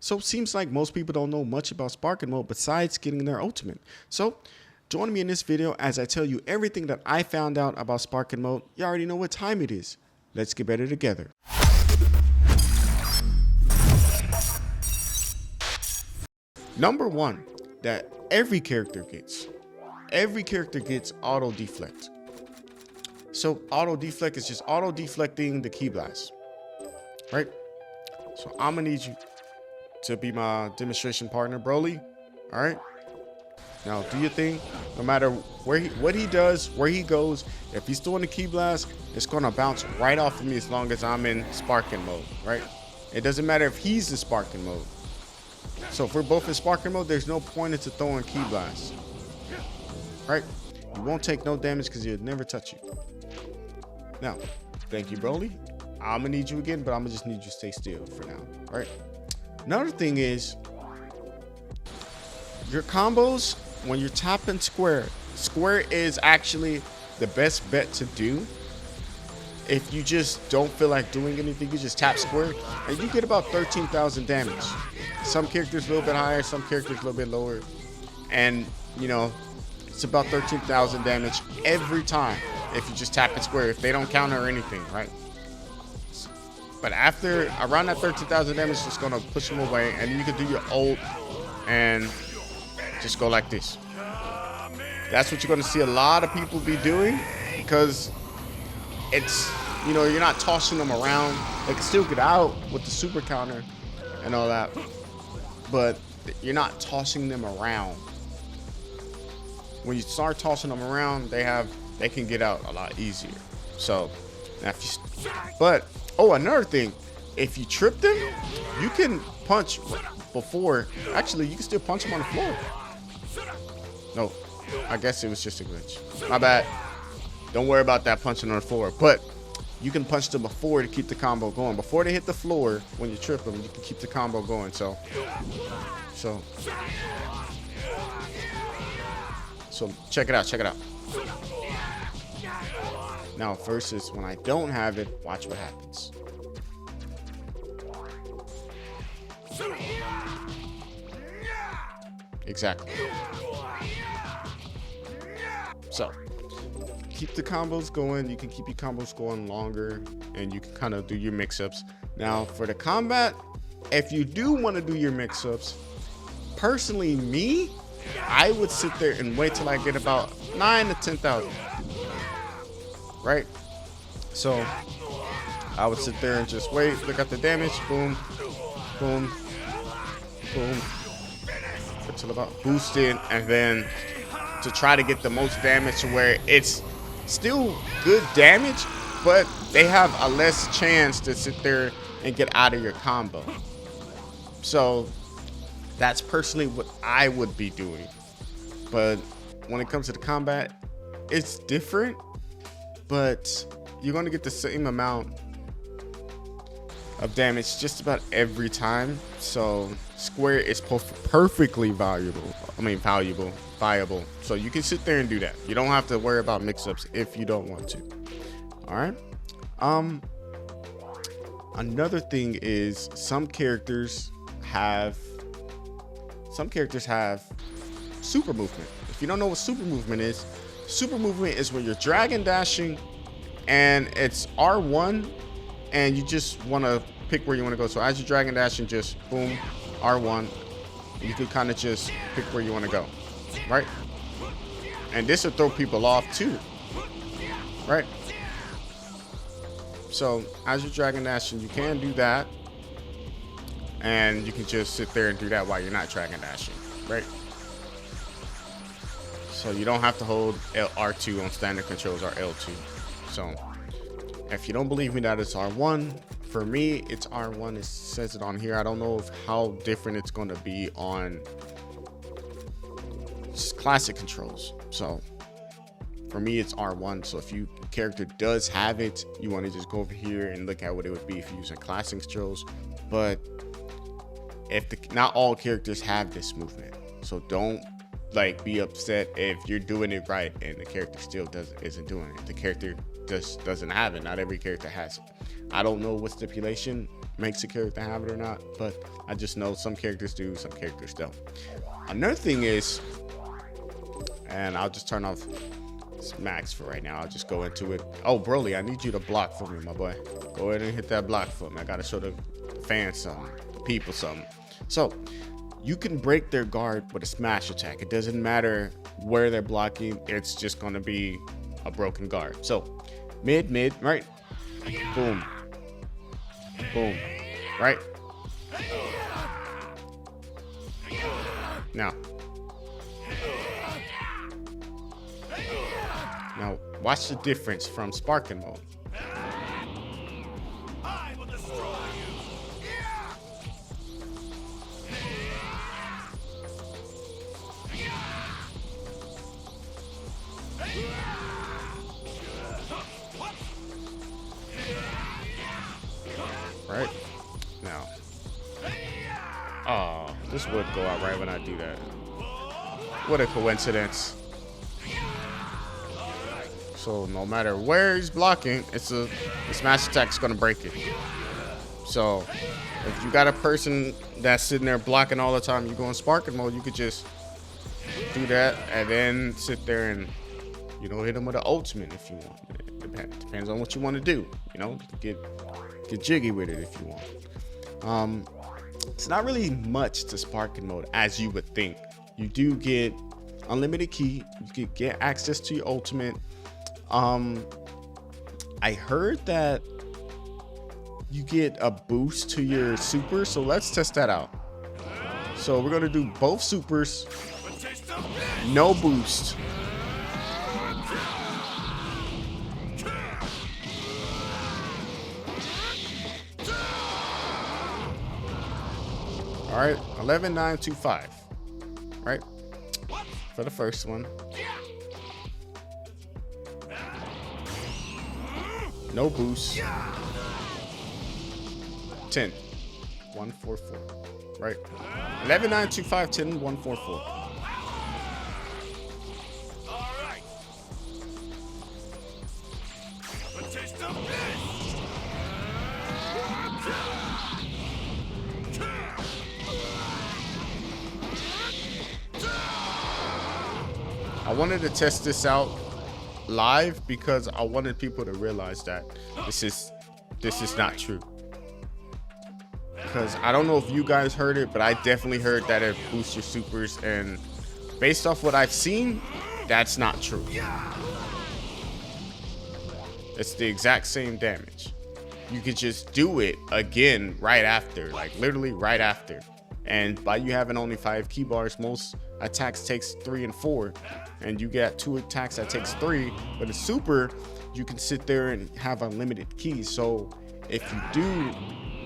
So it seems like most people don't know much about Sparking Mode besides getting their ultimate. So join me in this video as I tell you everything that I found out about Sparking Mode. You already know what time it is. Let's get better together. Number one, that every character gets auto deflect. So auto deflect is just auto deflecting the ki blast, right? So I'm gonna need you to be my demonstration partner, Broly. All right. Now do your thing. No matter what he does, where he goes, if he's doing the ki blast, it's gonna bounce right off of me as long as I'm in sparking mode, right? It doesn't matter if he's in sparking mode. So if we're both in sparking mode, there's no point into throwing ki blast, right? You won't take no damage because he'll never touch you. Now, thank you, Broly. I'm gonna need you again, but I'm gonna just need you to stay still for now, right? Another thing is your combos when you're tapping square. Square is actually the best bet to do. If you just don't feel like doing anything, you just tap square and you get about 13,000 damage. Some characters a little bit higher, some characters a little bit lower. And you know, it's about 13,000 damage every time if you just tap it square, if they don't counter or anything, right? But after around that 13,000 damage, it's just gonna push them away, and you can do your ult and just go like this. That's what you're gonna see a lot of people be doing, because it's, you know, you're not tossing them around. They can still get out with the super counter and all that, but you're not tossing them around. When you start tossing them around, they can get out a lot easier. So, but another thing, if you trip them, you can punch before. Actually, you can still punch them on the floor. No, I guess it was just a glitch. My bad. Don't worry about that punching on the floor. But you can punch them before to keep the combo going. Before they hit the floor, when you trip them, you can keep the combo going. So check it out. Check it out. Now versus when I don't have it, watch what happens. Exactly. So keep the combos going. You can keep your combos going longer, and you can kind of do your mix-ups. Now for the combat, if you do want to do your mix-ups, personally me, I would sit there and wait till I get about 9 to 10,000. Right? So I would sit there and just wait, look at the damage, boom, boom, boom, until about boosted, and then to try to get the most damage to where it's still good damage, but they have a less chance to sit there and get out of your combo. So that's personally what I would be doing. But when it comes to the combat, it's different, but you're going to get the same amount of damage just about every time. So square is perfectly viable. So you can sit there and do that. You don't have to worry about mix-ups if you don't want to. All right. Another thing is some characters have super movement. If you don't know what super movement is when you're dragon dashing and it's R1 and you just want to pick where you want to go. So as you're dragon dashing, just boom, R1. You can kind of just pick where you want to go, right? And this will throw people off too, right? So as you're dragon dashing, you can do that, and you can just sit there and do that while you're not dragon dashing, right? So you don't have to hold R2 on standard controls or L2. So if you don't believe me that it's R1, for me it's R1. It says it on here. I don't know how different it's going to be on classic controls. So for me it's R1. So if your character does have it, you want to just go over here and look at what it would be if you're using classic controls. But if not all characters have this movement, so don't like be upset if you're doing it right and the character still isn't doing it. The character just doesn't have it. Not every character has it. I don't know what stipulation makes a character have it or not, but I just know some characters do, some characters don't. Another thing is, and I'll just turn off max for right now. I'll just go into it. Oh, Broly, I need you to block for me, my boy. Go ahead and hit that block for me. I gotta show the fans something, the people something. So you can break their guard with a smash attack. It doesn't matter where they're blocking. It's just gonna be a broken guard. So mid, right? Boom. Boom. Right? Now, watch the difference from sparking mode. I will destroy you. Right? Now. Oh, this would go out right when I do that. What a coincidence. So no matter where he's blocking, the smash attack's gonna break it. So if you got a person that's sitting there blocking all the time, you go in sparking mode, you could just do that and then sit there and, you know, hit him with an ultimate if you want. It depends on what you want to do. You know, get jiggy with it if you want. It's not really much to sparking mode as you would think. You do get unlimited key. You could get access to your ultimate. I heard that you get a boost to your super, so let's test that out. So we're gonna do both supers, no boost. All right, 11,925, right? For the first one. No boost. 10. 144. Right? 11,925, 10, 144. Alright. I wanted to test this out live because I wanted people to realize that this is not true. Because I don't know if you guys heard it, but I definitely heard that it boosts your supers, and based off what I've seen, that's not true. It's the exact same damage. You could just do it again right after, like literally right after. And by you having only 5 key bars, most attacks takes 3 and 4, and you get 2 attacks that takes 3. But a super, you can sit there and have unlimited keys. So if you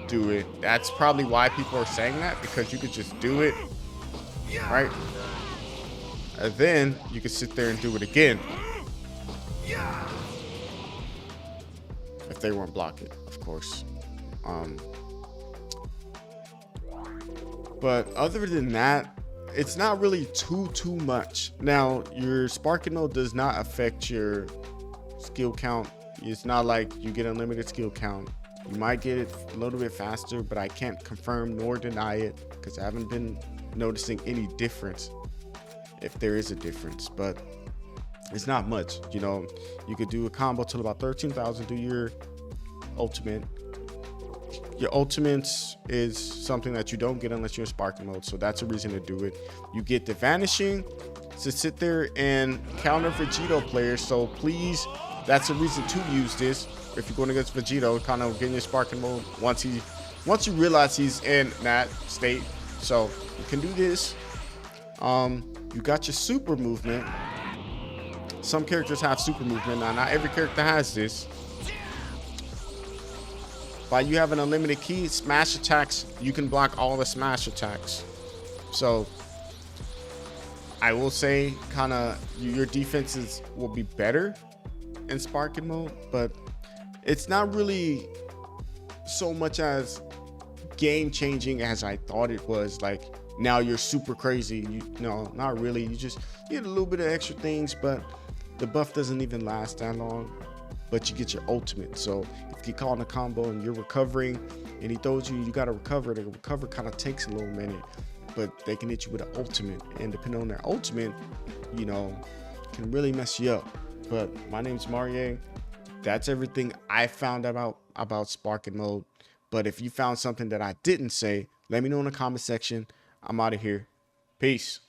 do it, that's probably why people are saying that, because you could just do it, right? And then you can sit there and do it again. If they weren't blocking, of course. But other than that, it's not really too much. Now, your sparking mode does not affect your skill count. It's not like you get unlimited skill count. You might get it a little bit faster, but I can't confirm nor deny it because I haven't been noticing any difference, if there is a difference. But it's not much. You know, you could do a combo till about 13,000, do your ultimate. Your ultimates is something that you don't get unless you're in sparking mode, so that's a reason to do it. You get the vanishing to sit there and counter Vegito players, so please, that's a reason to use this. If you're going against Vegito, kind of getting your sparking mode once you realize he's in that state. So you can do this. You got your super movement. Some characters have super movement. Now, not every character has this. By you having a unlimited key, smash attacks, you can block all the smash attacks. So I will say kind of your defenses will be better in sparking mode, but it's not really so much as game changing as I thought it was. Like, now you're super crazy. No, not really. You just get a little bit of extra things, but the buff doesn't even last that long. but you get your ultimate. So if you get caught in a combo and you're recovering and he throws you, you got to recover. The recover kind of takes a little minute, but they can hit you with an ultimate. And depending on their ultimate, you know, can really mess you up. But my name's Marie. That's everything I found about sparking mode. But if you found something that I didn't say, let me know in the comment section. I'm out of here. Peace.